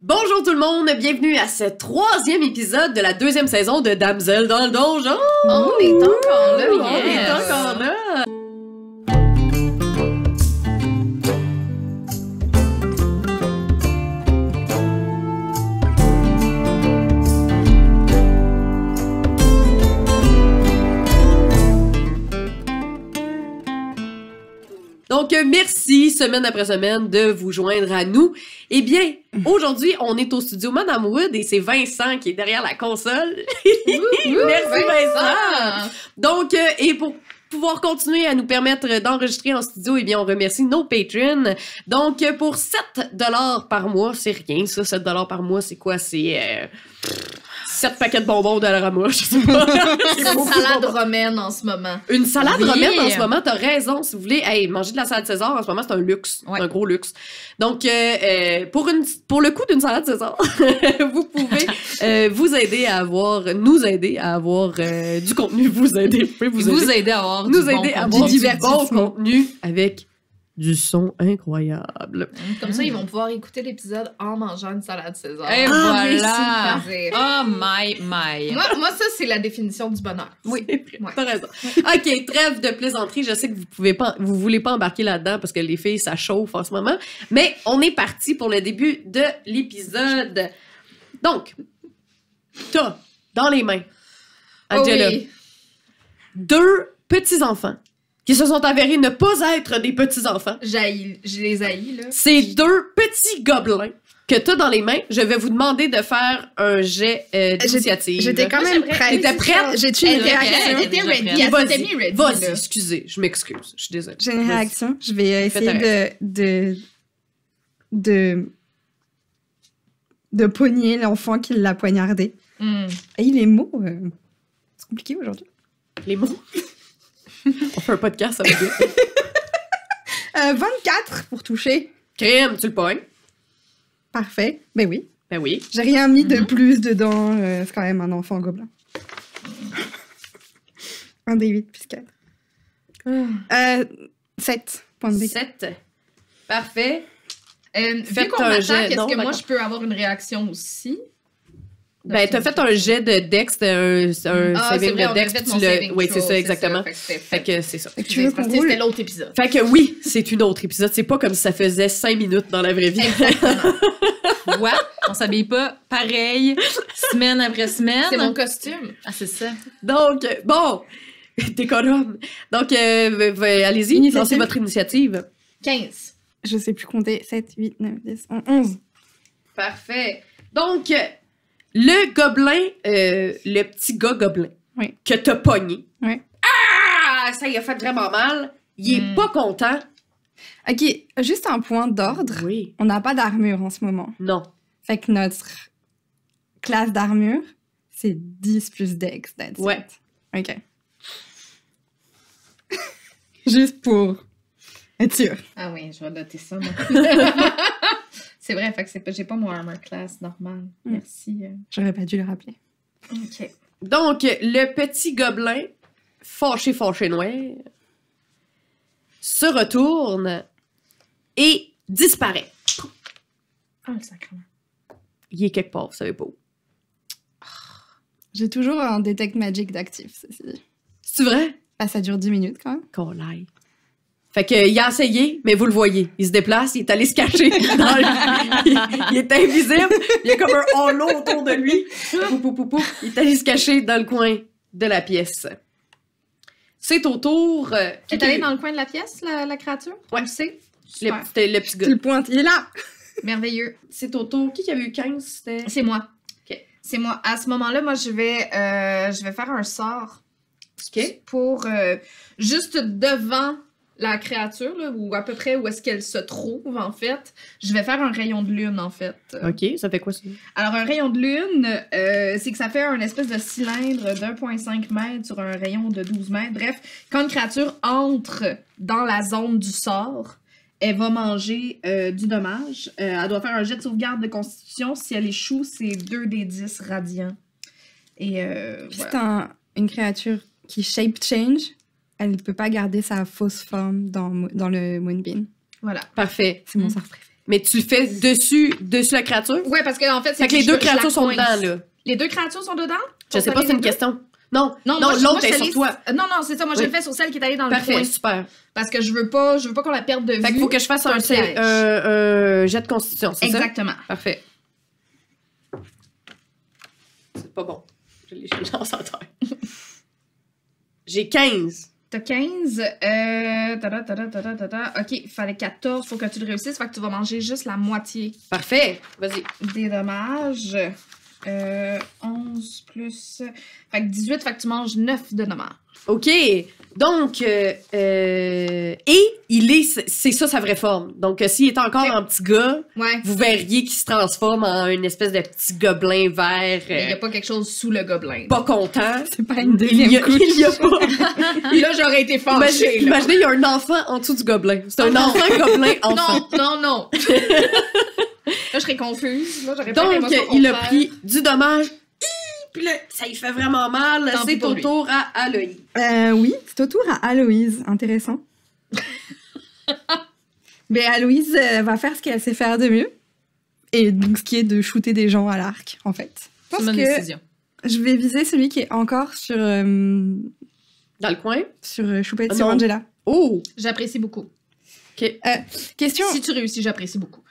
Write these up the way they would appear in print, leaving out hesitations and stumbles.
Bonjour tout le monde, bienvenue à ce 3e épisode de la 2e saison de Damsel dans le donjon! On est encore là, On est encore là! Donc, merci, semaine après semaine, de vous joindre à nous. Eh bien, aujourd'hui, on est au studio Madame Wood et c'est Vincent qui est derrière la console. Merci, Vincent! Donc, et pour pouvoir continuer à nous permettre d'enregistrer en studio, eh bien, on remercie nos patrons. Donc, pour 7$ par mois, c'est rien, ça, 7$ par mois, c'est quoi? C'est 7 paquets de bonbons au Dollarama, je sais pas. C'est une salade romaine en ce moment. Une salade romaine en ce moment, t'as raison. Si vous voulez manger de la salade César, en ce moment, c'est un luxe. Ouais. Un gros luxe. Donc, pour le coût d'une salade César, vous pouvez nous aider à avoir du contenu. Vous aider à avoir nous aider à avoir du bon divertissement. contenu avec du son incroyable. Comme ça, ils vont pouvoir écouter l'épisode en mangeant une salade César. Et voilà! Plaisir. Oh my! Moi, ça, c'est la définition du bonheur. Oui, Ouais. t'as raison. OK, trêve de plaisanterie. Je sais que vous voulez pas embarquer là-dedans parce que les filles, ça chauffe en ce moment. Mais on est parti pour le début de l'épisode. Donc, t'as dans les mains, Angela, Oui. 2 petits-enfants qui se sont avérés ne pas être des petits-enfants. Je les haïs, là. C'est 2 petits gobelins que t'as dans les mains. Je vais vous demander de faire un jet d'initiative. J'étais quand Moi, même j'aimerais- prête. T'étais prête? J'ai-tu une Elle réaction? était ready. Vas-y, Elle s'était mis ready, Vas-y, là. excusez, je m'excuse. Je suis désolée. J'ai une Vas-y. réaction. Je vais Fais ta essayer de pogner l'enfant qui l'a poignardé. Et les mots, c'est compliqué aujourd'hui. Les mots. On fait un podcast, ça va bien. 24 pour toucher. Crème, tu le pognes. Parfait. Ben oui. Ben oui. J'ai rien mis de plus dedans. C'est quand même un enfant gobelin. 1 des 8 plus 4. 7 points de dégâts. 7. Parfait. Vu Faites qu'on un m'attaque, jet. est-ce Non, que moi, d'accord. je peux avoir une réaction aussi? Ben, t'as fait un jet de Dex, un saving c'est vrai, de on Dex, a fait puis mon tu l'as... saving Oui, c'est throw, ça, exactement. Fait que c'était Fait que c'est ça. Fait que tu veux qu'on Parce que roule? c'était l'autre épisode. Fait que oui, c'est une autre épisode. C'est pas comme si ça faisait 5 minutes dans la vraie vie. Ouais, on s'habille pas pareil, semaine après semaine. C'est mon costume. Ah, c'est ça. Donc, bon, d'économe. Donc, allez-y, Initiative. lancez votre initiative. 15. Je sais plus compter. 7, 8, 9, 10, 11. Parfait. Donc, le gobelin, le petit gars gobelin Oui. que t'as pogné. Oui. Ah! Ça y a fait vraiment mal. Il est pas content. Ok, juste un point d'ordre. Oui. On n'a pas d'armure en ce moment. Non. Fait que notre classe d'armure, c'est 10 plus Dex. That's Ouais. it. Ok. Juste pour être sûr. Ah oui, je vais noter ça, moi. C'est vrai, fait que j'ai pas mon armor class normal. Merci. J'aurais pas dû le rappeler. OK. Donc, le petit gobelin, fâché noir, se retourne et disparaît. Ah, le sacrement. Il est quelque part, vous savez pas où. J'ai toujours un Detect Magic d'actif, ceci dit. C'est vrai? Ah, ça dure 10 minutes quand même. Qu'on l'aille. Fait qu'il a essayé, mais vous le voyez. Il se déplace, il est allé se cacher. Il est invisible. Il y a comme un halo autour de lui. Pou, pou, pou, pou. Il est allé se cacher dans le coin de la pièce. C'est au tour... T'es allé dans le coin de la pièce, la créature? Ouais. On le sait? le, Super. c'était le petit Tu gars. le pointes, il est là! Merveilleux. C'est au tour... Qui avait eu 15? C'était... C'est moi. OK. C'est moi. À ce moment-là, moi, je vais faire un sort OK. pour juste devant la créature, là, ou à peu près où est-ce qu'elle se trouve, en fait. Je vais faire un rayon de lune, en fait. OK, ça fait quoi, ça? Alors, un rayon de lune, c'est que ça fait un espèce de cylindre d'1,5 mètre sur un rayon de 12 mètres. Bref, quand une créature entre dans la zone du sort, elle va manger du dommage. Elle doit faire un jet de sauvegarde de constitution. Si elle échoue, c'est 2 des 10 radiants. Et Puis voilà. c'est une créature qui shape change. Elle ne peut pas garder sa fausse forme dans le Moonbeam. Voilà. Parfait. C'est mon sort préféré. Mais tu le fais dessus la créature? Ouais, parce que en fait, c'est Fait que les deux créatures sont dedans, là. Les deux créatures sont dedans? Je sais pas si c'est une question. Non, moi, l'autre je est suis sur allée- toi. Non, c'est ça. Moi, je le fais sur celle qui est allée dans le Parfait, coin. super. Parce que je veux pas qu'on la perde de vue. Fait qu'il faut que je fasse un jet de constitution, c'est ça? Exactement. Parfait. C'est pas bon. Je lance en terre. J'ai 15. T'as 15. OK, il fallait 14. Faut que tu le réussisses. Fait que tu vas manger juste la moitié Parfait. Vas-y. des dommages. 11 plus... Fait que 18, fait que tu manges 9 de dommages. OK. Donc, et c'est ça sa vraie forme. Donc, s'il est encore un petit gars, Ouais. vous verriez qu'il se transforme en une espèce de petit gobelin vert. Il n'y a pas quelque chose sous le gobelin. Pas content. C'est pas une deuxième couche. Il y a pas. Là, j'aurais été fâchée. Imaginez, il y a un enfant en dessous du gobelin. C'est un enfant gobelin enfant. Non. Là, je serais confuse. Là, j'aurais Donc, l'impression qu'on il a perd. pris du dommage. Puis là, ça lui fait vraiment mal. Tant pis C'est pour au lui. tour à Aloïs. Oui, c'est au tour à Aloïse. Intéressant. Mais Aloïse va faire ce qu'elle sait faire de mieux. Et donc, ce qui est de shooter des gens à l'arc, en fait. Je C'est pense ma que décision. je vais viser celui qui est encore sur Dans le coin. Choupette, Ah sur non. Angela. Oh! J'apprécie beaucoup. Question, Si tu réussis, j'apprécie beaucoup.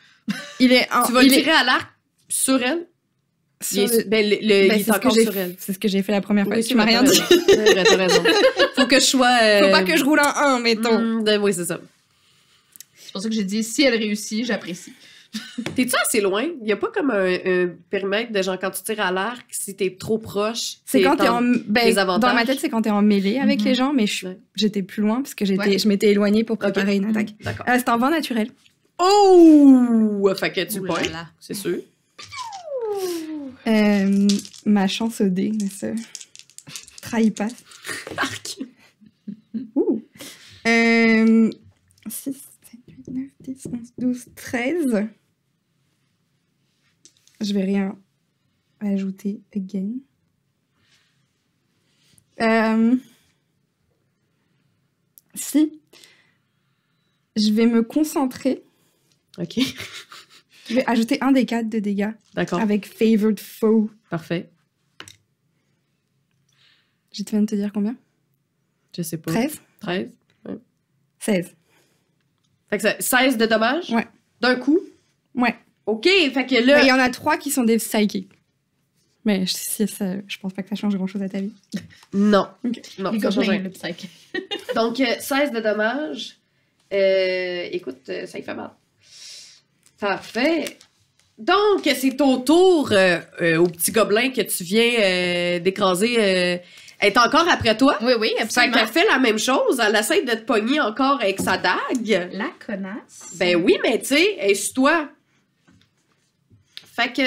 il est Tu vas il tirer à l'arc sur elle? sur Il est, le- ben, il Ben, est c'est ce que encore j'ai- sur elle. C'est ce que j'ai fait la première fois. Oui, Tu m'as rien dit. C'est vrai, t'as raison. Faut que je sois... Faut pas que je roule en 1, mettons. Oui, c'est ça. C'est pour ça que j'ai dit, si elle réussit, j'apprécie. T'es-tu assez loin? Il y a pas comme un périmètre de genre quand tu tires à l'arc, si t'es trop proche. C'est quand t'es en... Ben, les avantages. dans ma tête, c'est quand t'es en mêlée avec Mhm. les gens, mais Ouais. j'étais plus loin parce que Ouais. je m'étais éloignée pour préparer une attaque. D'accord. C'est un vent naturel. Oh! Fait que tu Ouh le là pointes, là. c'est sûr. Ma chance au dé ne se trahit pas. Arc! Ouh. 6, 7, 8, 9, 10, 11, 12, 13. Je vais rien ajouter again. Si je vais me concentrer, OK. je vais ajouter un des 4 de dégâts D'accord. avec Favored Foe. Parfait. Je viens de te dire combien? Je sais pas. 13? 13? 16. Fait que ça, 16 de dommages? Ouais. D'un coup? Ouais. OK, fait que Mais là... il y en a 3 qui sont des psychiques. Mais je pense pas que ça change grand chose à ta vie. Non. Ok. Non, Les ça change gobelins, rien. le psych. Donc, 16 de dommages. Écoute, ça y fait mal. Parfait. Donc, c'est au tour au petit gobelin que tu viens d'écraser. Elle est encore après toi. Oui, oui, Fait absolument. qu'elle fait la même chose. Elle essaie de te pogner encore avec sa dague. La connasse. Ben oui, mais tu sais, elle est sur toi. Fait que...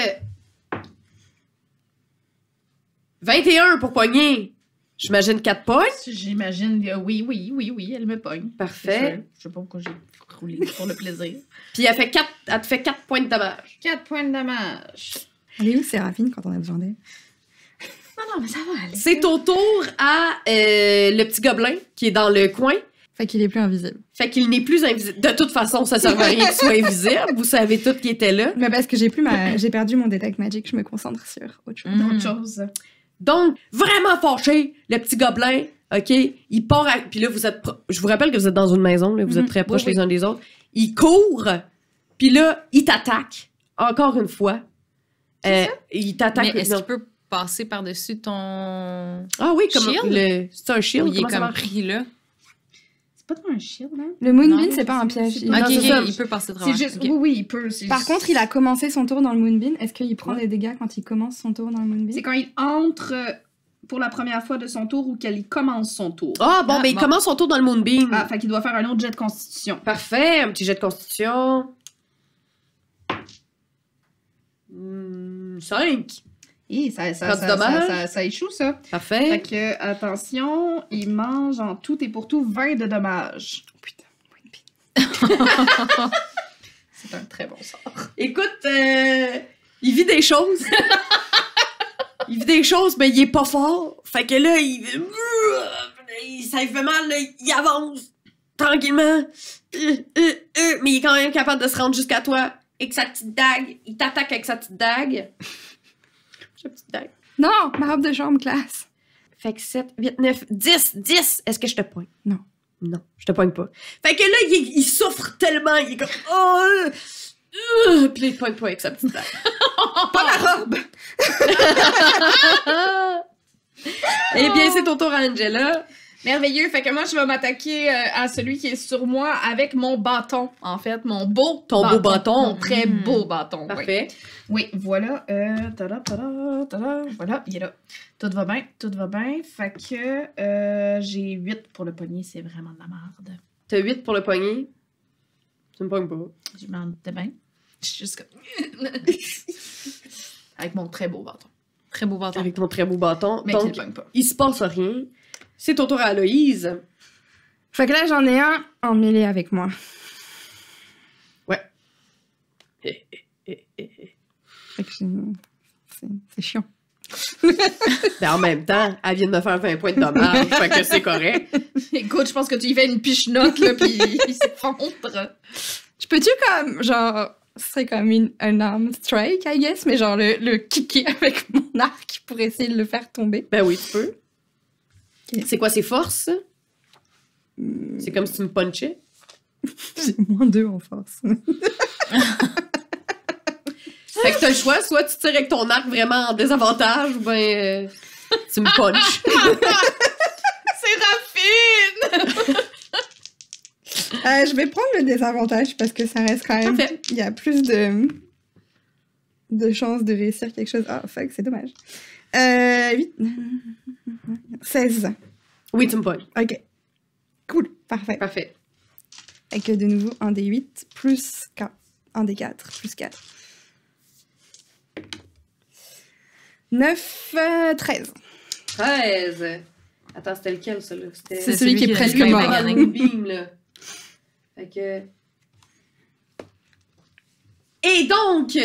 21 pour pogner. J'imagine 4 points. J'imagine, oui, elle me pogne. Parfait. Je sais pas pourquoi j'ai roulé pour le plaisir. Puis elle te fait 4 points de dommage. 4 points de dommage. Elle est où Séraphine quand on a besoin d'elle? Non, mais ça va aller. C'est au tour à le petit gobelin qui est dans le coin. Fait qu'il est plus invisible. Fait qu'il n'est plus invisible. De toute façon, ça sert à rien qu'il soit invisible. Vous savez tout qui était là. Mais parce que j'ai perdu mon Detect Magic, je me concentre sur autre chose. D'autres choses. Donc, vraiment fâché, le petit gobelin, OK? Il part à... Puis là, je vous rappelle que vous êtes dans une maison, là, vous êtes très proches Oui, les uns des autres. Il court, puis là, il t'attaque. Encore une fois. Il t'attaque. Mais est-ce non. qu'il peut passer par-dessus ton... Ah oui, comme Shield? c'est un shield. Ou il est Comment ça comme marche? pris là? C'est pas trop un shield, hein? Le Moonbeam, Non, c'est pas un piège. c'est Il- pas- Non, Ok, c'est ça. il peut passer de C'est travers. juste... Ok. Oui, il peut. c'est Par juste- contre, il a commencé son tour dans le Moonbeam. Est-ce qu'il prend Ouais. des dégâts quand il commence son tour dans le Moonbeam? C'est quand il entre pour la première fois de son tour ou qu'il commence son tour. Ah, bon, Ah, ben il bon. commence son tour dans le Moonbeam. Ah, fait qu'il doit faire un autre jet de constitution. Parfait, un petit jet de constitution. 5. Et Pas de dommage. ça échoue, ça. Fait Parfait. que, attention, il mange en tout et pour tout 20 de dommages. Oh, putain, Moonbeam. C'est un très bon sort. Écoute, il vit des choses. Il vit des choses, mais il est pas fort. Fait que là, ça lui fait mal, là, il avance tranquillement. Mais il est quand même capable de se rendre jusqu'à toi. avec sa petite dague. Il t'attaque avec sa petite dague. Sa petite dague. Non, ma robe de chambre, classe. Fait que 7, 8, 9, 10, 10. Est-ce que je te poigne? Non. Non, je te poigne pas. Fait que là, il souffre tellement. Il est comme, oh! Puis là, il te poigne pas avec sa petite dague. Pas ma robe! Eh bien, c'est ton tour à Angela. Merveilleux. Fait que moi, je vais m'attaquer à celui qui est sur moi avec mon bâton, en fait. Mon beau Ton beau bâton. Mon très beau bâton. Parfait. Oui, voilà. Tada, tada, tada. Voilà, il est là. Tout va bien, tout va bien. Fait que j'ai 8 pour le poignet. C'est vraiment de la merde. T'as 8 pour le poignet. Tu me pognes pas. Je m'en doutais bien. Je suis juste comme... avec mon très beau bâton. Très beau bâton. Avec ton très beau bâton. Mais Donc, qui le pogne pas. il se passe rien. C'est ton tour à Aloïse. Fait que là, j'en ai un en mêlée avec moi. Ouais. Fait que c'est chiant. Ben, en même temps, elle vient de me faire 20 points de dommage. Fait que c'est correct. Écoute, je pense que tu y fais une pichenote, là, pis il s'effondre. Je peux-tu comme, genre, ce serait comme un arm strike, I guess, mais genre le kicker avec mon arc pour essayer de le faire tomber. Ben oui, tu peux. Ok. C'est quoi ses forces? C'est comme si tu me punchais. J'ai -2 en force. Fait que t'as le choix, soit tu tires avec ton arc vraiment en désavantage, ou ben tu me punches. C'est rapide! Je vais prendre le désavantage parce que ça reste quand même... Parfait. Il y a plus de chances de réussir quelque chose. Ah, fuck, c'est dommage. 8... 16. Oui, tu me pognes. Ok. Cool, parfait. Parfait. Et que de nouveau, un des 8 plus 4. Un des 4 plus 4. 9, 13. 13. Attends, c'était lequel, ça, là? C'était... C'est celui qui est presque reste mort. quand même le beam, là. Fait que... Et donc,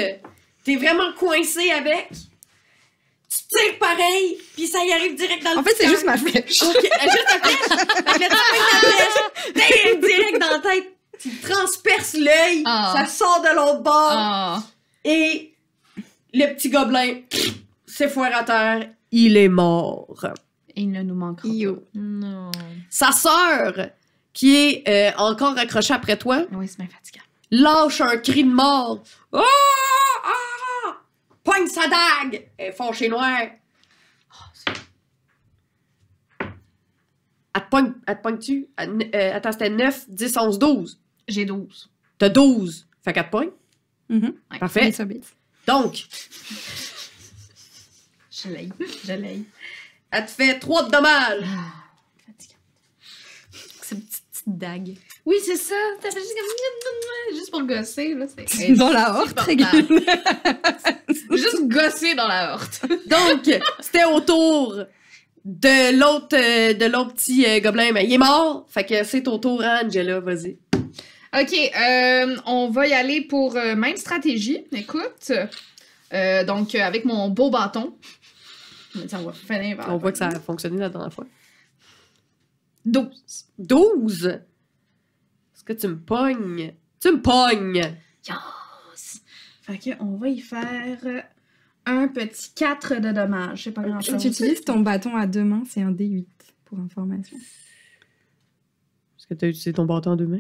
t'es vraiment coincé avec... Tu tires pareil, puis ça y arrive direct dans le En fait, c'est cœur. juste ma flèche. Ok, juste la flèche. Fait que là, tu pognes la flèche, bang, direct dans la tête. Tu transperces l'œil, Ah. ça sort de l'autre bord, Ah. et le petit gobelin s'effoire à terre. Il est mort. Il ne nous manquera Yo. pas. Non. Sa sœur, qui est encore accrochée après toi, Oui, c'est bien fatigant. lâche un cri de mort. Ah! Ah! Poigne sa dague! Elle est fâchée noire. Elle te pogne-tu? Attends, c'était 9, 10, 11, 12. J'ai 12. T'as 12. Fait qu'elle te pogne. Ouais. Parfait. Ça baisse. Donc, Je l'ai. Je l'ai. elle te fait 3 de dommages. Fatigant. C'est une petite dague. Oui, c'est ça. T'as fait juste comme... Juste pour gosser, là. C'est Dans la horte, insupportable. Juste gosser dans la horte. Donc, c'était au tour de l'autre petit gobelin. Mais il est mort. Fait que c'est au tour, hein, Angela. Vas-y. OK, on va y aller pour même stratégie. Écoute, donc avec mon beau bâton. Tiens, on va finir par... On voit que ça a fonctionné la dernière fois. 12. 12? Est-ce que tu me pognes? Tu me pognes! Yes! Fait que on va y faire un petit 4 de dommages. C'est pas Si grand-chose. tu utilises ton bâton à 2 mains, c'est un D8, pour information. Est-ce que tu as utilisé ton bâton en 2 mains?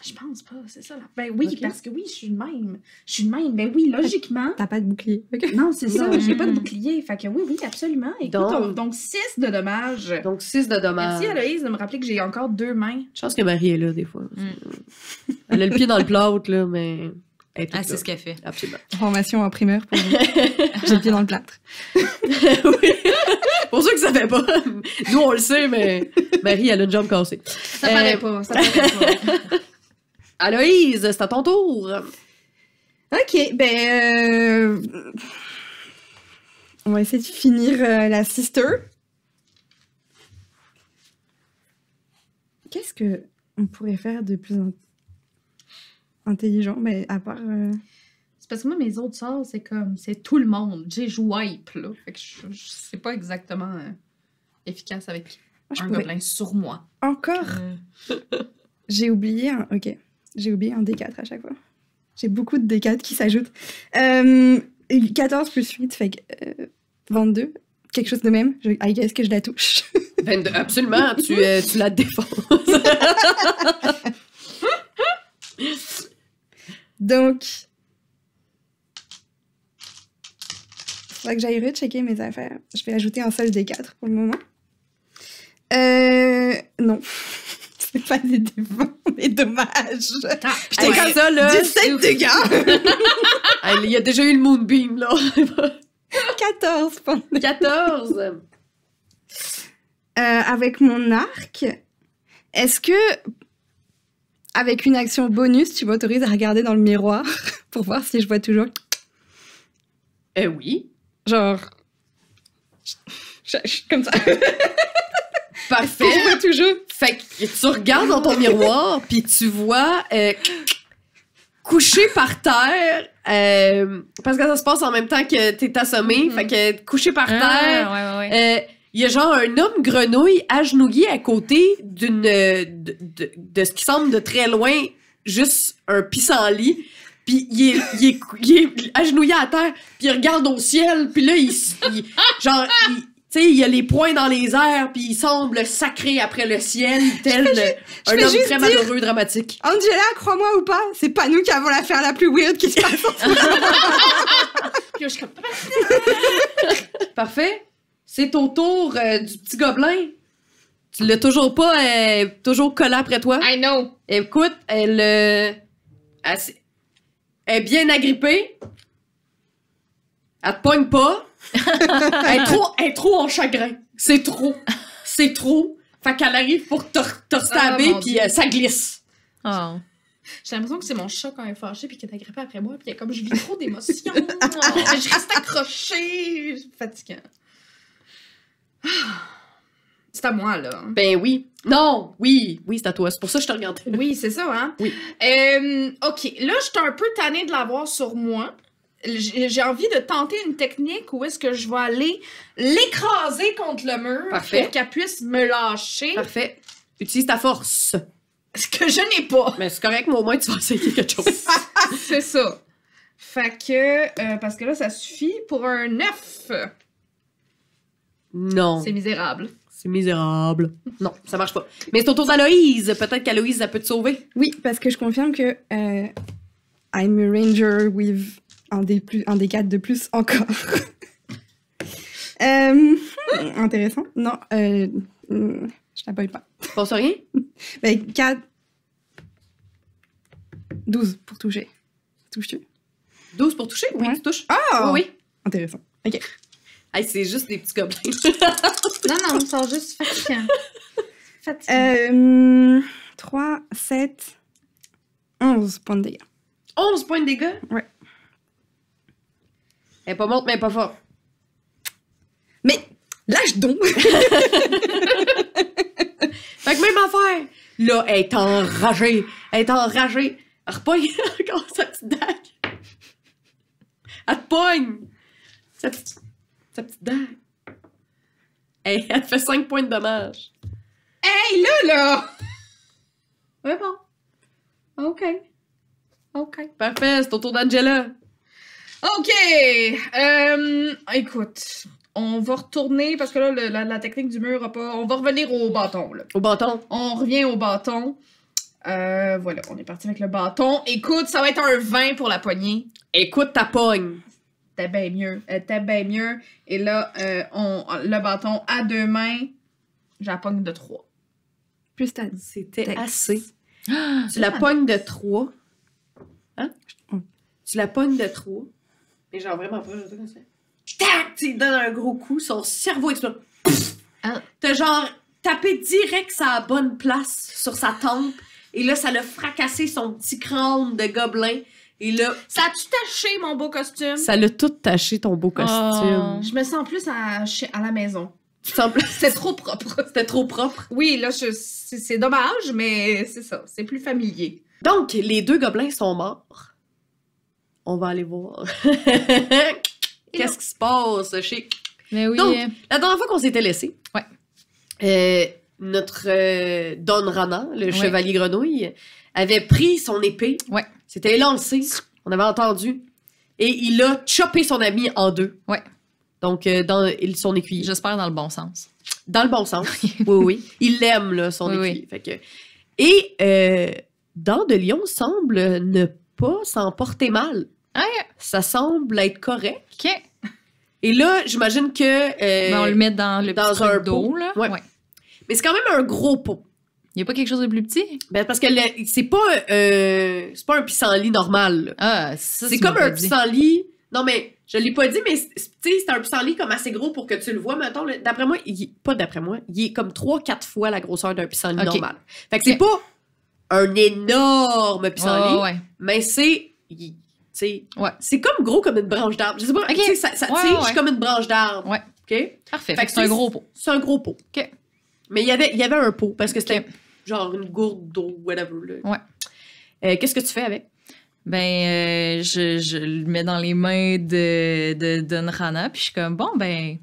Je pense pas, c'est ça. Là. Ben oui, Ok. parce que oui, je suis de même. Je suis de même. Ben oui, logiquement. T'as pas de bouclier. Ok. Non, c'est ça. Non. J'ai pas de bouclier. Fait que oui, absolument. Écoute, donc 6 de dommages. Donc 6 de dommages. Merci Aloïse de me rappeler que j'ai encore 2 mains. Chance que Marie est là, des fois. Elle a le pied dans le plâtre, là, mais... Elle est toute Ah, là. c'est ce qu'elle fait. Absolument. Formation en primeur pour vous. J'ai le pied dans le plâtre. Oui. Pour ceux qui ne savaient pas, nous, on le sait, mais Marie, elle a une jambe cassée. Ça paraît pas, ça paraît pas. Aloïse, c'est à ton tour. Ok, ben... on va essayer de finir la sister. Qu'est-ce que on pourrait faire de plus intelligent, mais à part... C'est parce que moi, mes autres sorts, c'est comme, c'est tout le monde. J'ai wipe, là. Fait que je sais pas exactement efficace avec je un pourrais- gobelin sur moi. Encore? J'ai oublié un... Ok. J'ai oublié un D4 à chaque fois. J'ai beaucoup de D4 qui s'ajoutent. 14 plus 8 fait que 22. Quelque chose de même. I guess que je la touche. 22, absolument, tu la défonces. Donc, faudrait que j'aille rechecker mes affaires. Je vais ajouter un seul D4 pour le moment. Non. C'est pas des défauts, mais dommage. J'étais comme ça, là. 17 dégâts. Il y a déjà eu le Moonbeam, là. 14 pour 14. avec mon arc, est-ce que, avec une action bonus, tu m'autorises à regarder dans le miroir pour voir si je vois toujours... Oui. Genre... comme ça. Parfait. Je vois toujours. Fait que tu regardes dans ton miroir, puis tu vois couché par terre, parce que ça se passe en même temps que t'es assommé, fait que couché par terre, il y a genre un homme grenouille agenouillé à côté d'une de ce qui semble de très loin juste un pissenlit, puis il est agenouillé à terre, puis il regarde au ciel, puis là tu sais, il a les poings dans les airs, puis il semble sacré après le ciel, tel un homme très malheureux, dramatique. Angela, crois-moi ou pas, c'est pas nous qui avons l'affaire la plus weird qui se passe. Puis je suis comme... Parfait. C'est au tour du petit gobelin. Tu l'as toujours pas, toujours collé après toi. I know. Écoute, elle est bien agrippée. Elle te pogne pas. Elle est trop en chagrin. C'est trop. C'est trop. Fait qu'elle arrive pour te stabber, mon puis Dieu. ça glisse. Oh. J'ai l'impression que c'est mon chat quand elle est fâchée puis qu'elle est agrippée après moi, puis comme je vis trop d'émotions. Je reste accrochée. C'est fatigant. C'est à moi, là. Ben oui. Non, oui, c'est à toi. C'est pour ça que je te regarde. Oui, c'est ça, hein? Oui. OK, là, je suis un peu tannée de l'avoir sur moi. J'ai envie de tenter une technique où est-ce que je vais aller l'écraser contre le mur Parfait. pour qu'elle puisse me lâcher. Parfait. Utilise ta force. Ce que je n'ai pas. Mais c'est correct, mais au moins tu vas essayer quelque chose. C'est ça. Fait que, parce que là, ça suffit pour un 9. Non. C'est misérable. C'est misérable. Non, ça marche pas. Mais c'est au tour d'Aloïse. Peut-être qu'Aloïse, ça peut te sauver. Oui, parce que je confirme que I'm a ranger with un des 4 de plus encore. Intéressant. Non, je t'appelle pas. Tu penses rien? Ben, 4... 12 pour toucher. Touches-tu? 12 pour toucher? Oui, Ouais. tu touches. Ah! Oui. Intéressant. OK. Hey, c'est juste des petits gobelins. Non, ils sont juste fatigants. 3, 7, 11 points de dégâts. 11 points de dégâts? Ouais. Elle est pas morte, mais elle est pas forte. Mais, lâche donc! Fait que même affaire. Là, elle est enragée. Elle repogne encore sa petite dague. Elle te pogne. Sa petite dague. Hey, elle te fait 5 points de dommage. Hey, là! Ouais, bon. OK. Parfait, c'est au tour d'Angela. OK! Écoute, on va retourner, parce que là, la technique du mur a pas... On va revenir au bâton, là. Au bâton. On revient au bâton. Voilà, on est parti avec le bâton. Écoute, ça va être un 20 pour la poignée. Écoute ta pogne. T'es bien mieux. Et là, le bâton à 2 mains, j'ai la pogne de 3. Plus t'as C'était Texte. assez. Tu la pognes de 3. Hein? Tu la pognes de 3. Et genre vraiment pas, je sais comme ça. Tac! Tu lui donnes un gros coup, son cerveau explose. Ah. T'as genre tapé direct sa bonne place sur sa tempe. Et là, ça l'a fracassé son petit crâne de gobelin. Et là, Ça a-tu taché mon beau costume? ça l'a tout taché ton beau costume. Je me sens plus à la maison. Tu te sens plus- C'est trop propre. C'était trop propre. Oui, là, c'est dommage, mais c'est ça. C'est plus familier. Donc, les 2 gobelins sont morts. On va aller voir. Qu'est-ce qui se passe, Chic? Mais oui. Donc, la dernière fois qu'on s'était laissé, Ouais. notre Don Rana, le Ouais. chevalier grenouille, avait pris son épée, Ouais. s'était lancé On avait entendu. Et il a chopé son ami en deux. Ouais. Donc, dans son écuyer. J'espère dans le bon sens. Dans le bon sens. Oui. Il l'aime, là, son Oui, écuyer. Fait que... Et Dent de Lion semble ne pas s'en porter mal. Ah, ça semble être correct. OK. Et là, j'imagine que... Ben, on le met dans le dans petit un truc d'eau, pot. là. Ouais. Mais c'est quand même un gros pot. Il n'y a pas quelque chose de plus petit? Ben, parce que c'est pas un pissenlit normal. Là. Ah, ça, C'est tu comme m'as un pas dit. pissenlit... Non, mais je l'ai pas dit, mais c'est un pissenlit comme assez gros pour que tu le vois. Mettons, d'après moi, pas d'après moi, il est comme 3-4 fois la grosseur d'un pissenlit Ok. normal. Fait que c'est pas un énorme pissenlit, Ouais. mais c'est... Ouais. C'est comme gros comme une branche d'arbre. Je sais pas, Ok. tu sais, ça Ouais, tige ouais. comme une branche d'arbre. Ouais. OK? Parfait. Fait Fait que que c'est un gros pot. C'est un gros pot. OK. Mais il y avait un pot, parce que c'était Ok. genre une gourde d'eau, whatever. Là. Ouais. Qu'est-ce que tu fais avec? Ben, je le mets dans les mains de Nrana, puis je suis comme, bon, ben,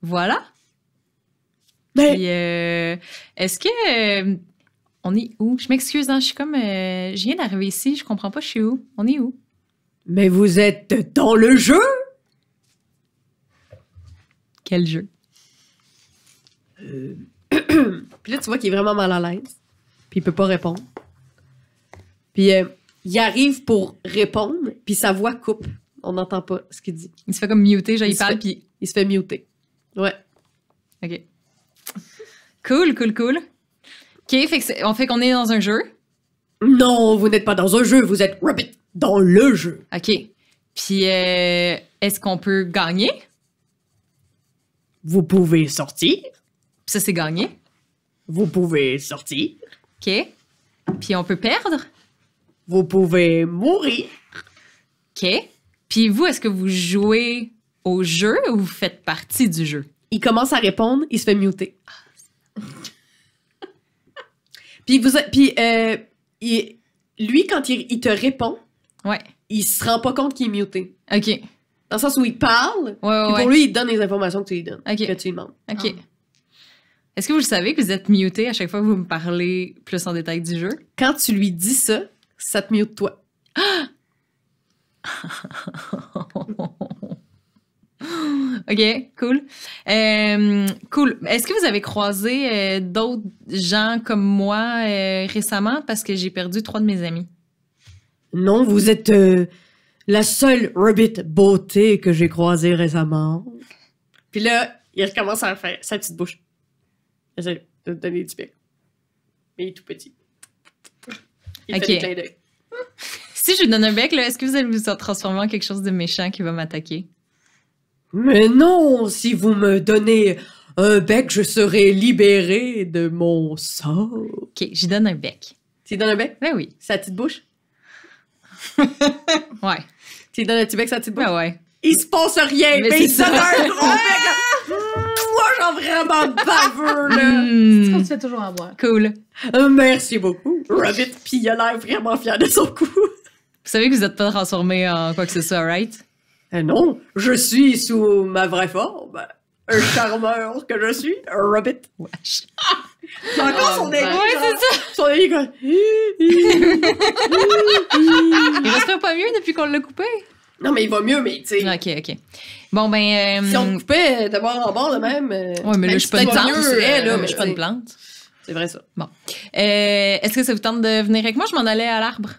voilà. Ben, Puis, est-ce que... on est où? Je m'excuse, hein, je suis comme... je viens d'arriver ici, je comprends pas, je suis où? On est où? mais vous êtes dans le jeu? Quel jeu? Puis là, tu vois qu'il est vraiment mal à l'aise. Puis il peut pas répondre. Puis il arrive pour répondre, puis sa voix coupe. On n'entend pas ce qu'il dit. Il se fait comme muter, genre, Il il se parle, fait- puis... Il se fait muter. Ouais. OK. Cool. OK, on fait qu'on est dans un jeu. Non, vous n'êtes pas dans un jeu, vous êtes Rabbit dans le jeu. OK. Puis, est-ce qu'on peut gagner? Vous pouvez sortir. Ça, c'est gagné. Vous pouvez sortir. OK. Puis, on peut perdre? Vous pouvez mourir. OK. Puis, vous, est-ce que vous jouez au jeu ou vous faites partie du jeu? Il commence à répondre, il se fait muter. Lui, quand il te répond, Ouais. il se rend pas compte qu'il est muté. OK. Dans le sens où il parle, Ouais. puis pour lui, il te donne les informations que tu lui donnes, Ok. que tu lui demandes. OK. Est-ce que vous le savez que vous êtes muté à chaque fois que vous me parlez plus en détail du jeu? Quand tu lui dis ça, ça te mute toi. OK, cool. Cool. Est-ce que vous avez croisé d'autres gens comme moi récemment? Parce que j'ai perdu 3 de mes amis. Non, vous êtes la seule Rabbit beauté que j'ai croisée récemment. Puis là, il recommence à faire sa petite bouche. Essaye de te donner du bec. Mais il est tout petit. Il Ok. fait des clins d'œil. Si je lui donne un bec, là, est-ce que vous allez vous transformer en quelque chose de méchant qui va m'attaquer? Mais non, si vous me donnez un bec, je serai libérée de mon sort. OK, j'y donne un bec. Tu lui donnes un bec? Ben oui. Sa petite bouche? Ouais. Tu lui donnes un petit bec, sa petite bouche? Ben ouais. Il se passe rien, Mais mais il c'est se donne ça. un gros bec! Moi, genre vraiment baveux, là! C'est ce qu'on Hmm, se fait toujours avoir. cool. Merci beaucoup, Rabbit. Puis il a l'air vraiment fier de son coup. Vous savez que vous n'êtes pas transformé en quoi que ce soit, right? Non, je suis sous ma vraie forme. Un charmeur que je suis, un Rabbit. Wesh. J'ai encore son ami. Ouais, c'est ça. Son ami, quoi. Il respire pas mieux depuis qu'on l'a coupé? Non, mais il va mieux, mais tu sais. OK. Bon, ben... Si on le coupait de bord en bord de même. Ouais, mais là, je suis pas une une plante. là, mais je suis pas une plante. C'est vrai, ça. Est-ce que ça vous tente de venir avec moi? Je m'en allais à l'arbre.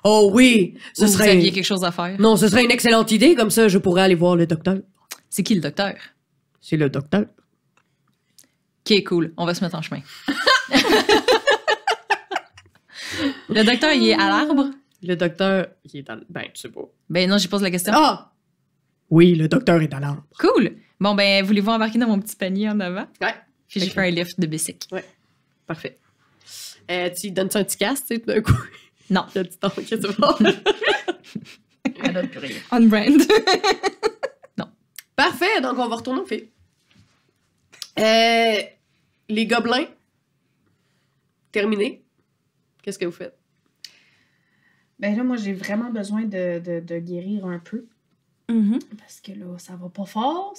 Oh oui, Ou vous aviez quelque chose à faire? Non, ce serait une excellente idée, comme ça je pourrais aller voir le docteur. C'est qui le docteur? C'est le docteur. OK, cool. On va se mettre en chemin. Le docteur, il est à l'arbre? Le docteur, il est dans le... Ben, tu sais pas. Ben non, j'y pose la question. Ah! Oui, le docteur est à l'arbre. Cool. Bon, ben, voulez-vous embarquer dans mon petit panier en avant? Ouais. Puis j'ai Ok. fait un lift de bicycle. Parfait. Tu lui donnes un petit casque, tu sais, tout d'un coup. Non. Il a dit, qu'est-ce que tu vas Elle donne plus rien. On brand. Parfait, donc on va retourner au film. Les gobelins. Terminé. Qu'est-ce que vous faites? Ben là, moi, j'ai vraiment besoin de guérir un peu. Parce que là, ça va pas fort.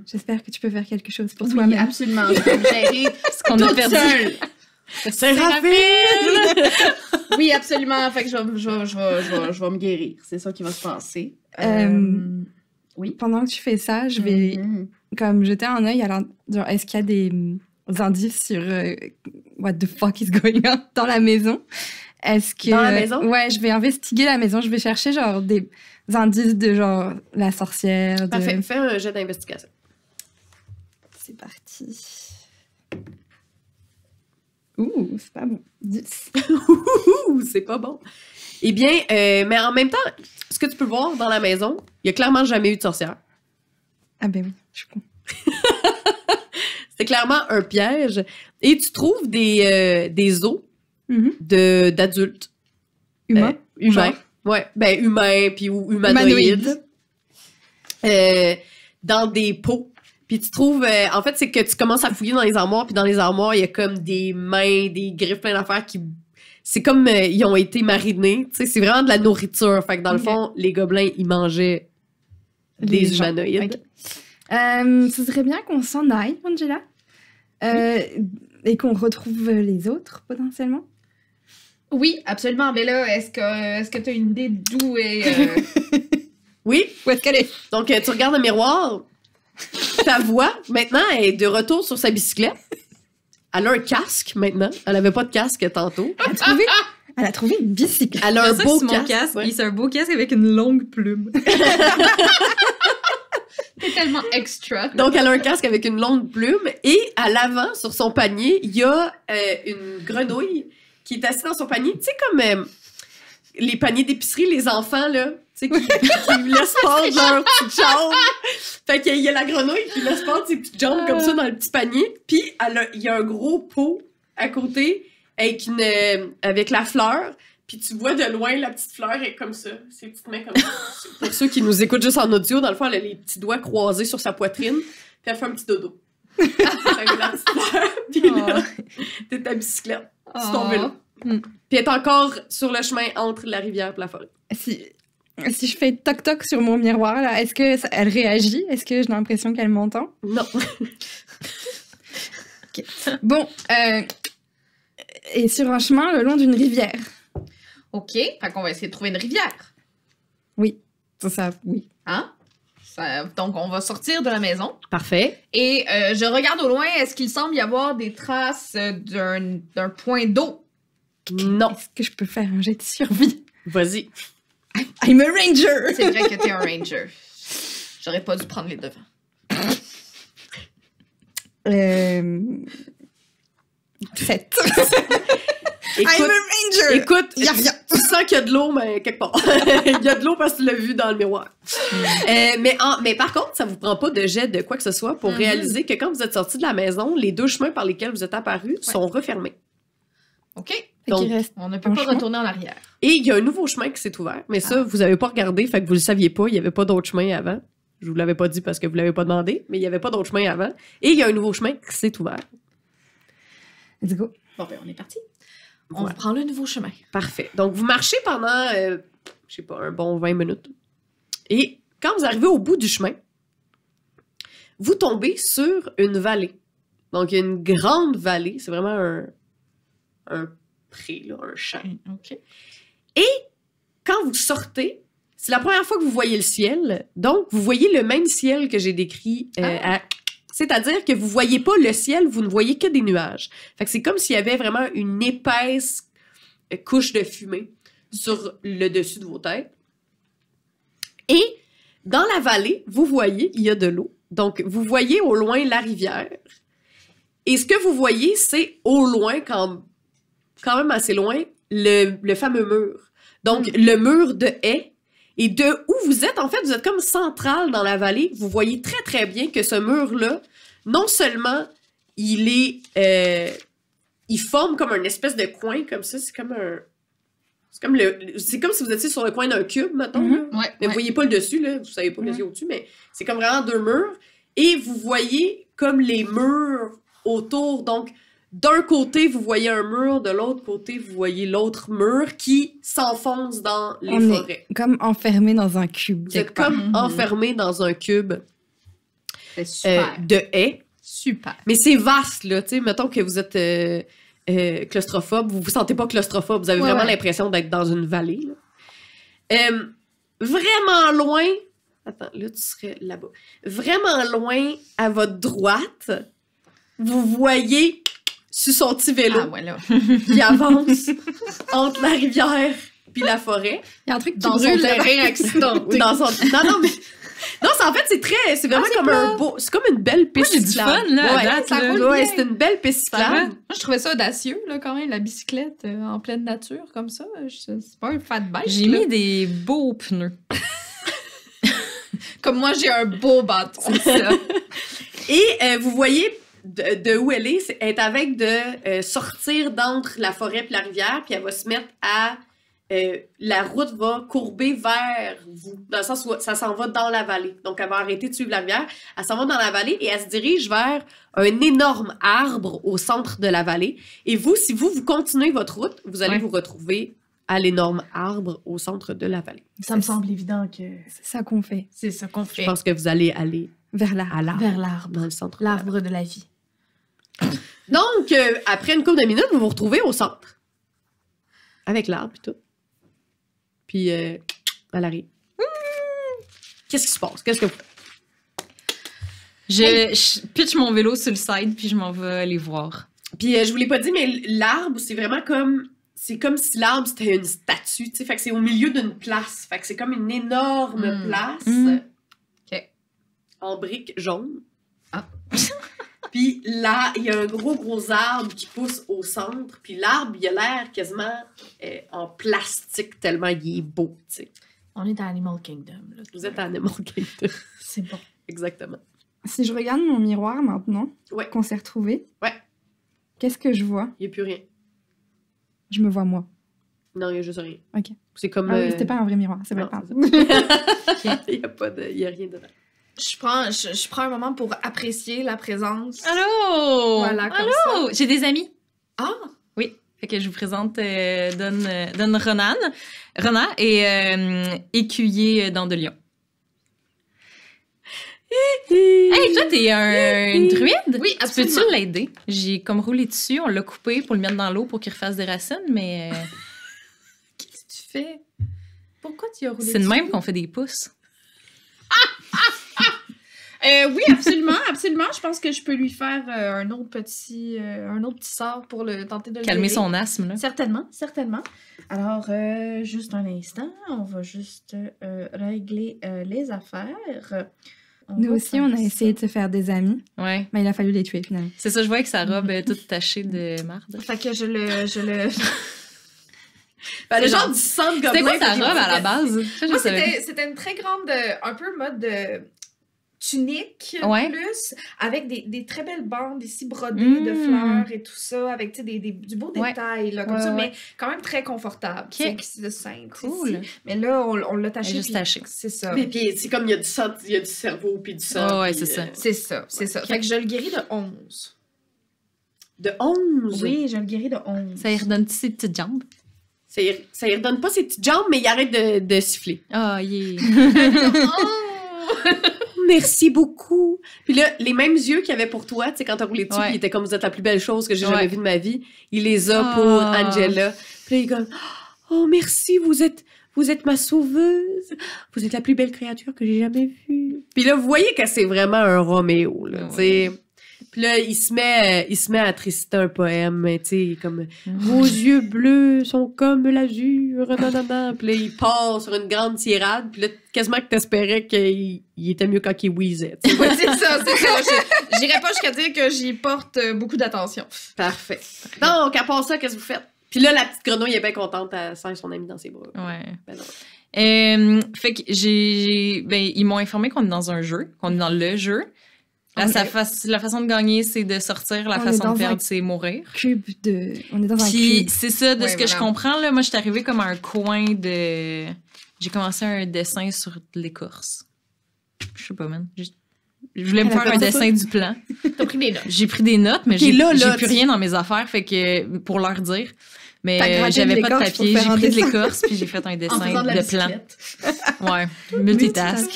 J'espère que tu peux faire quelque chose pour Oui, toi-même. absolument. Je vais me gérer Parce qu'on a toute perdu. seule. C'est rapide! Oui, absolument. Fait que je vais me guérir. C'est ça qui va se passer. Oui. Pendant que tu fais ça, je vais comme jeter un œil. Alors, genre, est-ce qu'il y a des indices sur what the fuck is going on dans la maison? Est-ce que Dans la maison? Ouais, je vais investiguer la maison. Je vais chercher genre des indices de genre la sorcière. Parfait. Fais un jet d'investigation. C'est parti. Ouh, c'est pas bon. 10. Ouh, c'est pas bon. Eh bien, mais en même temps, ce que tu peux voir dans la maison, il y a clairement jamais eu de sorcière. Ah ben oui, je suis con. C'est clairement un piège. Et tu trouves des os d'adultes. Humain. Humains. Genre? Ouais, ben humains puis ou humanoïdes. Dans des pots. Puis tu trouves... en fait, c'est que tu commences à fouiller dans les armoires, puis dans les armoires, il y a comme des mains, des griffes, plein d'affaires qui... C'est comme ils ont été marinés. Tu sais, c'est vraiment de la nourriture. Fait que dans le fond, les gobelins, ils mangeaient des gens. humanoïdes. Ce serait bien qu'on s'en aille, Angela. Et qu'on retrouve les autres, potentiellement. Oui, absolument. Mais là, est-ce que tu as une idée d'où est... Oui. Où est-ce qu'elle est? Donc, tu regardes le miroir. Ta voix, maintenant, elle est de retour sur sa bicyclette. Elle a un casque, maintenant. Elle avait pas de casque tantôt. Elle a trouvé une bicyclette. Elle a un Ça, beau c'est mon casque. casque. Ouais. C'est un beau casque avec une longue plume. C'est tellement extra. Donc, elle a un casque avec une longue plume. Et à l'avant, sur son panier, il y a une grenouille qui est assise dans son panier. Tu sais, comme les paniers d'épicerie, les enfants, là, tu sais, qui laissent pendre leur petite jambe. Fait qu'il y a la grenouille qui laisse pendre ses petites jambes comme ça dans le petit panier. Puis, il y a un gros pot à côté avec la fleur. Puis tu vois de loin, la petite fleur est comme ça. Ses petites mains comme ça. Pour ceux qui nous écoutent juste en audio, dans le fond, elle a les petits doigts croisés sur sa poitrine. Puis elle fait un petit dodo. Avec la petite fleur. Puis là, t'es ta bicyclette. C'est ton vélo. Puis elle est encore sur le chemin entre la rivière et la forêt. Si je fais toc-toc sur mon miroir, là, est-ce qu'elle réagit? Est-ce que j'ai l'impression qu'elle m'entend? Non. Okay. Bon, et sur un chemin le long d'une rivière. OK. Fait qu'on va essayer de trouver une rivière. Oui, ça, oui. Hein? Donc, on va sortir de la maison. Parfait. Et je regarde au loin, est-ce qu'il semble y avoir des traces d'un point d'eau? Non. Est-ce que je peux faire un jet de survie? Vas-y. I'm a ranger! C'est vrai que t'es un ranger. J'aurais pas dû prendre les devants. 7. I'm Écoute, a ranger! écoute, Y a rien. tu sens qu'il y a de l'eau, mais quelque part. Il y a de l'eau parce que tu l'as vu dans le miroir. Mais par contre, ça vous prend pas de jet de quoi que ce soit pour réaliser que quand vous êtes sortis de la maison, les deux chemins par lesquels vous êtes apparus sont refermés. OK. Donc, Il reste On ne peut un pas chemin. retourner en arrière. et il y a un nouveau chemin qui s'est ouvert, mais ça, vous avez pas regardé, fait que vous le saviez pas, il y avait pas d'autre chemin avant. Je vous l'avais pas dit parce que vous l'avez pas demandé, mais il y avait pas d'autre chemin avant. Et il y a un nouveau chemin qui s'est ouvert. Let's go. Bon, ben, on est parti. Voilà. On prend le nouveau chemin. Parfait. Donc, vous marchez pendant, je sais pas, un bon 20 minutes. Et quand vous arrivez au bout du chemin, vous tombez sur une vallée. Donc, il y a une grande vallée. C'est vraiment un pré, là, un champ. OK. Quand vous sortez, c'est la première fois que vous voyez le ciel. Donc, vous voyez le même ciel que j'ai décrit. C'est-à-dire que vous voyez pas le ciel, vous ne voyez que des nuages. Fait que c'est comme s'il y avait vraiment une épaisse couche de fumée sur le dessus de vos têtes. Et dans la vallée, vous voyez, il y a de l'eau. Donc, vous voyez au loin la rivière. Et ce que vous voyez, c'est au loin, quand même assez loin, le fameux mur. Donc, le mur de haie. Et de où vous êtes, en fait, vous êtes comme central dans la vallée. Vous voyez très, très bien que ce mur-là, non seulement il forme comme un espèce de coin, comme ça. C'est comme si vous étiez sur le coin d'un cube, mettons. là. Ouais. Mais vous voyez pas le dessus, là. Vous savez pas qu'est-ce qu'il y a au-dessus, mais c'est comme vraiment deux murs. Et vous voyez comme les murs autour. Donc, d'un côté, vous voyez un mur, de l'autre côté, vous voyez l'autre mur qui s'enfonce dans les On forêts. est comme enfermé dans un cube. Vous êtes quelque part. comme enfermé dans un cube C'est super. de haies. Super. Mais c'est vaste, là. Tu sais, mettons que vous êtes claustrophobe. Vous vous sentez pas claustrophobe. Vous avez Ouais, vraiment ouais. l'impression d'être dans une vallée. Là. Vraiment loin... Attends, là, tu serais là-bas. Vraiment loin, à votre droite, vous voyez sur son petit vélo Ah, ouais, là. qui avance entre la rivière puis la forêt. Il y a un truc qui Dans son brûle là-bas. terrain accidenté. Dans son... Non, mais... Non, en fait, c'est vraiment c'est comme plat. un beau... C'est comme une belle piste Moi, j'ai du cyclable. fun, là, à Ouais, date, ça là. roule Ouais, bien. C'est une belle piste Ça va? cyclable. Moi, je trouvais ça audacieux, là, quand même, la bicyclette en pleine nature, comme ça. C'est pas un fat bike. J'ai là. mis des beaux pneus. Comme moi, j'ai un beau bâton. C'est ça. Et vous voyez de où elle est, elle est avec de sortir d'entre la forêt et la rivière, puis elle va se mettre à... la route va courber vers vous, dans le sens où ça s'en va dans la vallée. Donc, elle va arrêter de suivre la rivière, elle s'en va dans la vallée et elle se dirige vers un énorme arbre au centre de la vallée. Et vous, si vous continuez votre route, vous allez Ouais. vous retrouver à l'énorme arbre au centre de la vallée. Ça me semble évident que C'est ça qu'on fait. c'est ça qu'on Je fait. pense que vous allez aller Vers là. à l'arbre, Vers l'arbre. dans le centre. de la vallée. L'arbre de la vie. Donc, après une couple de minutes, vous vous retrouvez au centre. Avec l'arbre et tout. Puis, elle arrive. Qu'est-ce qui se passe? Qu'est-ce que vous faites? Je pitch mon vélo sur le side, puis je m'en vais les voir. Puis, je vous l'ai pas dit, mais l'arbre, c'est vraiment comme... C'est comme si l'arbre, c'était une statue, tu sais. Fait que c'est au milieu d'une place. Fait que c'est comme une énorme place. OK. En briques jaunes. Ah. Puis là, il y a un gros arbre qui pousse au centre. Puis l'arbre, il a l'air quasiment en plastique tellement il est beau, tu sais. On est à Animal Kingdom. Là. Vous êtes à Animal Kingdom. C'est bon. Exactement. Si je regarde mon miroir maintenant, Ouais. qu'on s'est retrouvés, Ouais. qu'est-ce que je vois? Il n'y a plus rien. Je me vois moi. Non, il n'y a juste rien. Ok. C'est comme... Ah oui, c'était pas un vrai miroir, c'est pas non, grave. Il n'y a rien dedans. Je prends un moment pour apprécier la présence. Allô! Voilà, comme Allô! J'ai des amis. Ah! Oui. Fait que je vous présente Don Ronan. Ronan est écuyer dans de Lion. Hey, toi, t'es une druide? Oui, Tu absolument. peux-tu l'aider? J'ai comme roulé dessus, on l'a coupé pour le mettre dans l'eau pour qu'il refasse des racines, mais Qu'est-ce que tu fais? Pourquoi tu as roulé c'est de dessus? même qu'on fait des pouces. Oui, absolument, absolument. Je pense que je peux lui faire un autre petit sort pour le tenter de le Calmer guérir. son asthme, là. Certainement, certainement. Alors, juste un instant, on va juste régler les affaires. Nous aussi, on a essayé de se faire des amis, Ouais. mais il a fallu les tuer finalement. C'est ça, je vois que sa robe est toute tachée de marde. Fait que je le... Ben, le C'est genre genre- du sang de C'était gobelin. quoi ta puis robe à la j'ai- base? Ça, je Moi, savais. c'était une très grande, un peu mode tunique Ouais. plus, avec des très belles bandes ici brodées Mm. de fleurs et tout ça, avec tu sais, du beau Ouais. détail, là, comme Ouais, ça, ouais. mais quand même très confortable. Ok. C'est simple. Cool. Mais là, on l'a taché. Elle est juste puis tachée. C'est ça. Mais puis, c'est comme il y a du sang, il y a du cerveau puis du sang. Oh, ouais, puis, c'est ça. C'est ça, c'est ça. Fait que je le guéris de 11. De 11. Oui, je le guéris de 11. Ça y redonne-tu ses petites jambes? Ça y redonne pas ses petites jambes, mais il arrête de siffler. Ah, yeah. Merci beaucoup. Puis là, les mêmes yeux qu'il y avait pour toi, tu sais, quand t'as roulé dessus, Ouais. puis il était comme vous êtes la plus belle chose que j'ai Ouais. jamais vue de ma vie. Il les a Ah. pour Angela. Puis là, il est comme, oh, merci, vous êtes ma sauveuse. Vous êtes la plus belle créature que j'ai jamais vue. Puis là, vous voyez que c'est vraiment un Roméo, là, tu sais. Puis là, il se met à réciter un poème, tu sais, comme vos yeux bleus sont comme l'azur, nanana. Puis là, il part sur une grande tirade. Puis là, quasiment que t'espérais qu'il était mieux quand il wheezait. tu sais. Ouais, c'est ça, c'est ça. J'irais pas jusqu'à dire que j'y porte beaucoup d'attention. Parfait. Donc, à part ça, qu'est-ce que vous faites? Puis là, la petite grenouille est bien contente, elle serre son ami dans ses bras. Ouais. Ben non. Fait que ils m'ont informé qu'on est dans un jeu, qu'on est dans le jeu. Là, Ok. la façon de gagner, c'est de sortir. La On est façon dans de un perdre, c'est mourir. On est dans un Puis cube. c'est ça, de Ouais, ce que je voilà. comprends, là, moi, je suis arrivée comme à un coin de... J'ai commencé un dessin sur de l'écorce. Je sais pas, man. Je voulais me Elle a faire un fait ça? dessin du plan. T'as pris des notes. J'ai pris des notes, mais Ok, j'ai là, plus tu- rien dans mes affaires, fait que pour leur dire. T'as Mais gratté j'avais de pas de l'écorce pour papier, faire j'ai un pris de dessin. l'écorce, puis j'ai fait un En dessin faisant de la de plan. bicyclette. Ouais, multitask.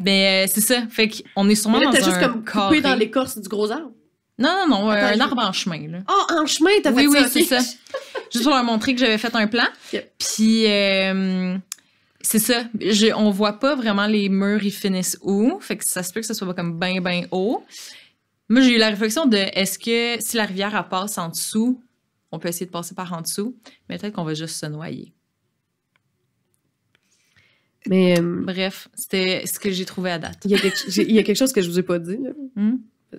Ben, c'est ça. Fait qu'on est sûrement Mais là, dans t'as juste un comme carré. coupé dans l'écorce du gros arbre. Non, Attends, un je- arbre en chemin, là. Oh, en chemin, t'as fait Oui, ça, c'est ok. ça. Juste pour leur montrer que j'avais fait un plan. Ok. Puis, c'est ça. On voit pas vraiment les murs, ils finissent où. Fait que ça se peut que ça soit pas comme ben haut. Moi, j'ai eu la réflexion de est-ce que si la rivière elle passe en dessous, on peut essayer de passer par en dessous, mais peut-être qu'on va juste se noyer. Mais Bref, c'était ce que j'ai trouvé à date. il y a quelque chose que je vous ai pas dit. Là. Hmm?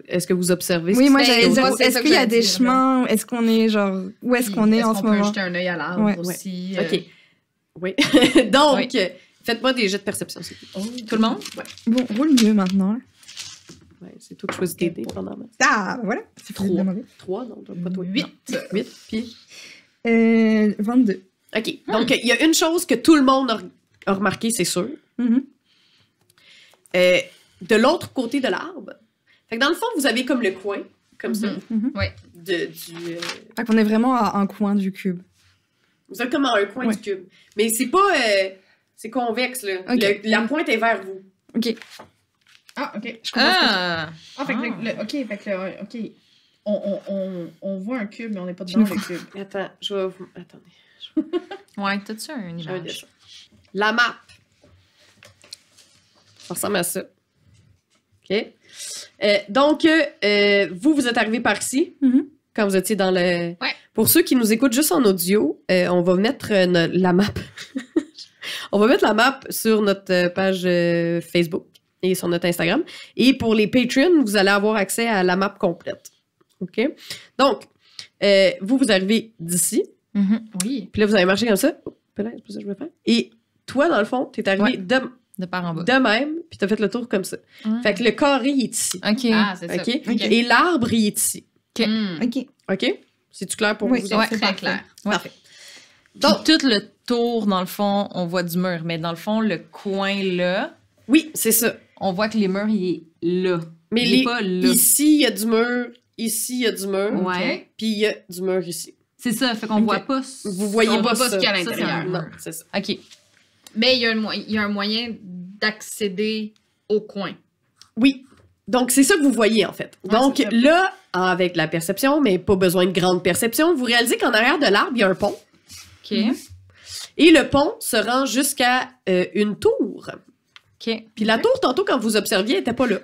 Est-ce que vous observez ce Oui, qui moi se j'allais passe dire, autour? c'est est-ce ça qu'il y que a des j'allais dire, chemins? Est-ce qu'on est genre. Où est-ce qu'on est en ce Est-ce qu'on peut moment? jeter un œil à l'arbre Ouais. aussi? OK. Oui. Donc, Oui. faites-moi des jets de perception, s'il vous plaît. Tout le monde? Ouais. Bon, roule mieux maintenant. là. Ouais, c'est toi qui choisis tes dés pendant Ah, voilà. C'est Trois. plus mauvais. 3, non, pas toi. 8. 8, puis... 22. OK. Donc, il y a une chose que tout le monde a remarqué, c'est sûr. Mhm. De l'autre côté de l'arbre. Fait que dans le fond, vous avez comme le coin, comme ça, Mhm. Ouais. Fait qu'on est vraiment à un coin du cube. vous êtes comme à un coin Ouais. du cube. Mais c'est pas... c'est convexe, là. Ok. La pointe est vers vous. Ok. Ah, OK. Je comprends. Ah! Ah, fait que OK, fait que OK. On voit un cube, mais on n'est pas Tu devant nous le cube. Attends, je vais vous... Attendez. Ouais, t'as-tu un J'ai un image? dessin. La map. Ça ressemble à ça. OK? Donc, vous êtes arrivé par ici, Mhm. quand vous étiez dans le... Ouais. Pour ceux qui nous écoutent juste en audio, on va mettre la map. On va mettre la map sur notre page Facebook et sur notre Instagram. Et pour les Patreons, vous allez avoir accès à la map complète. OK? Donc, vous arrivez d'ici. Mhm. Oui. Puis là, vous avez marché comme ça. Oh, là, c'est pas ça que je veux faire. Et toi, dans le fond, t'es arrivé Ouais. de De part en bas. même, puis t'as fait le tour comme ça. Ouais. Fait que le carré, il est ici. OK. Ah, c'est ça. OK? Ok. Et l'arbre, il est ici. Hmm. Ok. OK? C'est-tu clair pour Oui. vous? Ouais, autres? très clair. Ouais. Parfait. Donc, tout le tour, dans le fond, on voit du mur. Mais dans le fond, le coin là, Oui, c'est ça. on voit que les murs, il est là. Mais il est pas là. ici, il y a du mur. Ici, il y a du mur. Ouais. Puis il y a du mur ici. C'est ça, fait qu'on Ok. voit pas. Vous voyez On pas voit pas ça. ce qu'il y a à Ça, c'est l'intérieur. un Non, mur. c'est ça. OK. Mais il y a un moyen d'accéder au coin. Oui. Donc, c'est ça que vous voyez, en fait. Ouais, Donc, c'est ça. là, avec la perception, mais pas besoin de grande perception, vous réalisez qu'en arrière de l'arbre, il y a un pont. OK. Et le pont se rend jusqu'à une tour. OK. Puis la tour, tantôt, quand vous observiez, elle était pas là.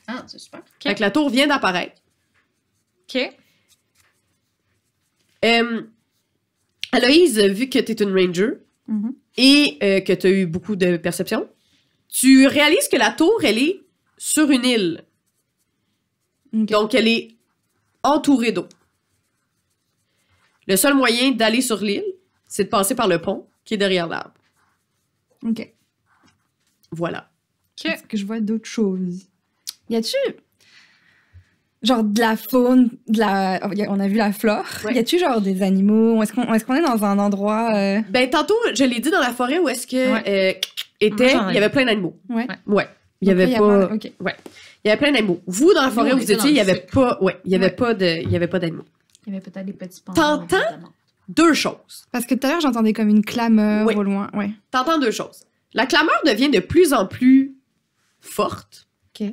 Ah, c'est super. Fait que la tour vient d'apparaître. OK. Aloïse, vu que tu es une ranger Mhm. et que tu as eu beaucoup de perception, tu réalises que la tour, elle est sur une île. Ok. Donc, elle est entourée d'eau. Le seul moyen d'aller sur l'île, c'est de passer par le pont qui est derrière l'arbre. Ok. Voilà. OK. Est-ce que je vois d'autres choses? Y a-tu genre de la faune, on a vu la flore. Ouais. Y a-tu genre des animaux? Est-ce qu'on est dans un endroit Ben, tantôt, je l'ai dit dans la forêt où est-ce que était, Moi, j'en ai il y avait plein d'animaux. Ouais. Ouais. Il y Donc avait là, pas... Ok. Il y avait plein d'animaux. Vous, dans la Nous, forêt on où vous était étiez, il y dans le avait pas... Ouais, il y avait pas d'animaux. Il y avait peut-être des petits pans. T'entends? Deux choses. Parce que tout à l'heure, j'entendais comme une clameur Oui. au loin. Ouais. T'entends deux choses. La clameur devient de plus en plus forte. Ok.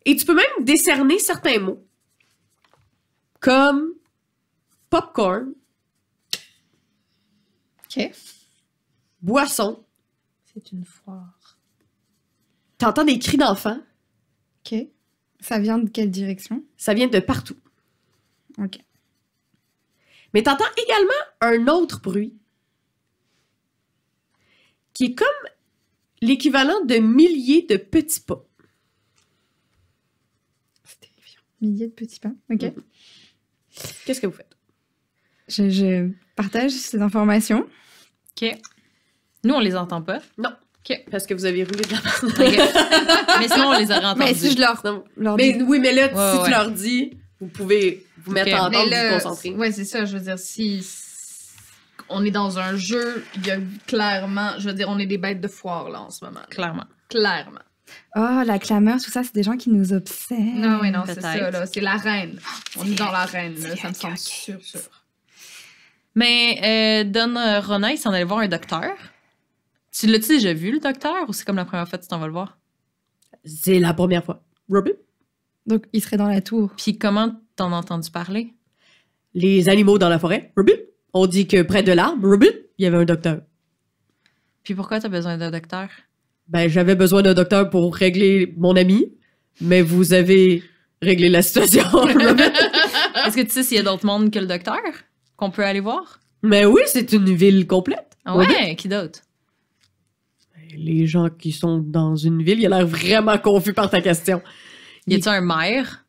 Et tu peux même décerner certains mots. Comme popcorn, Ok. boisson. C'est une foire. T'entends des cris d'enfants. Ok. Ça vient de quelle direction? Ça vient de partout. Ok. Mais t'entends également un autre bruit qui est comme l'équivalent de milliers de petits pas. C'est terrifiant. Milliers de petits pas. Ok. Mhm. Qu'est-ce que vous faites? Je partage ces informations. OK. Nous, on les entend pas. Parce que vous avez roulé de la OK. Mais sinon, on les aurait entendus. Mais si je leur Mais dis... oui, mais là, Ouais, si ouais. tu leur dis, vous pouvez vous mettre Ok. en Mais entendre, là, vous concentrer. ouais, c'est ça. Je veux dire, si on est dans un jeu, il y a clairement, je veux dire, on est des bêtes de foire là en ce moment. Clairement. Clairement. Oh, la clameur, tout ça, c'est des gens qui nous observent. Non, oui, non, c'est peut-être. ça, là. C'est la reine. On est dans la reine, là. c'est Ça me semble ok. sûr. Mais Don Rona, il s'en allait voir un docteur. Tu l'as-tu déjà vu, le docteur, ou c'est comme la première fois que tu t'en vas le voir? C'est la première fois. Robin? Donc, il serait dans la tour. Puis comment t'en as entendu parler? Les animaux dans la forêt, Ruby. On dit que près de l'arbre, Ruby, il y avait un docteur. Puis pourquoi t'as besoin d'un docteur? Ben, j'avais besoin d'un docteur pour régler mon ami, mais vous avez réglé la situation, Ruby. Est-ce que tu sais s'il y a d'autres mondes que le docteur qu'on peut aller voir? Mais oui, c'est une ville complète. Ah ouais, Ruby. qui d'autre? Les gens qui sont dans une ville, il a l'air vraiment confus par ta question. Y a-tu un maire?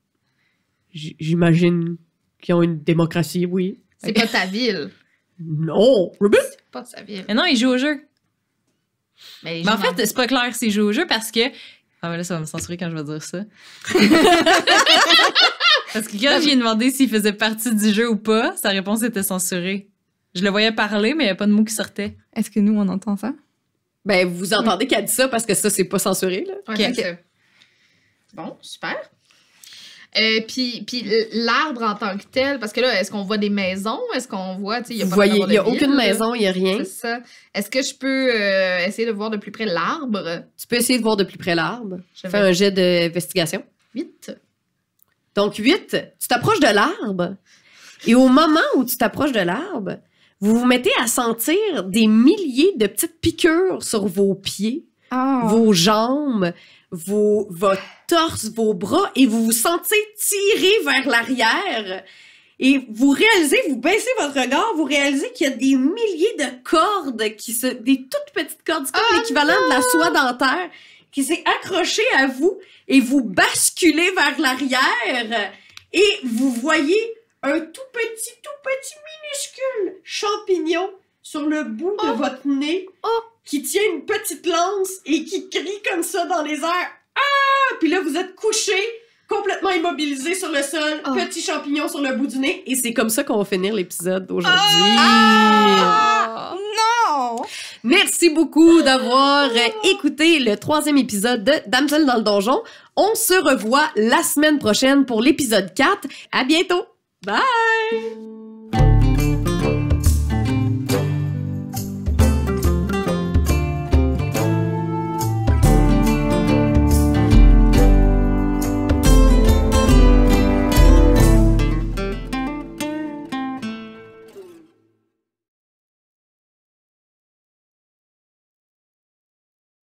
J'imagine qu'ils ont une démocratie, oui. C'est pas ta ville. Non, Ruby. C'est pas sa ville. Mais non, il joue au jeu. Mais, Mais en fait, c'est pas clair s'il joue au jeu parce que... Ah mais là, ça va me censurer quand je vais dire ça. Parce que quand j'ai demandé s'il faisait partie du jeu ou pas, sa réponse était censurée. Je le voyais parler, mais il n'y avait pas de mots qui sortaient. Est-ce que nous, on entend ça? Ben, vous entendez qu'elle dit ça parce que ça, c'est pas censuré, là. Ouais, Ok. c'est ça. Bon, super. Puis l'arbre en tant que tel, parce que là, est-ce qu'on voit des maisons? Est-ce qu'on voit, tu sais, il y a Vous pas voyez, vraiment il y a de ville, aucune là. maison, il y a rien. C'est ça. Est-ce que je peux essayer de voir de plus près l'arbre? Tu peux essayer de voir de plus près l'arbre. Je Fais vais un jet d'investigation. 8. Donc, 8, tu t'approches de l'arbre. Et au moment où tu t'approches de l'arbre, vous vous mettez à sentir des milliers de petites piqûres sur vos pieds, Ah! vos jambes, votre torse, vos bras, et vous vous sentez tiré vers l'arrière. Et vous réalisez, vous baissez votre regard, vous réalisez qu'il y a des milliers de cordes, des toutes petites cordes, c'est comme l'équivalent de la soie dentaire, qui s'est accrochée à vous, et vous basculez vers l'arrière, et vous voyez un tout petit minuscule champignon sur le bout de votre nez, qui tient une petite lance et qui crie comme ça dans les airs. Ah! Puis là, vous êtes couché, complètement immobilisé sur le sol, petit champignon sur le bout du nez, et c'est comme ça qu'on va finir l'épisode d'aujourd'hui. Non! Merci beaucoup d'avoir écouté le 3e épisode de Damsel dans le donjon. On se revoit la semaine prochaine pour l'épisode 4. À bientôt! Bye!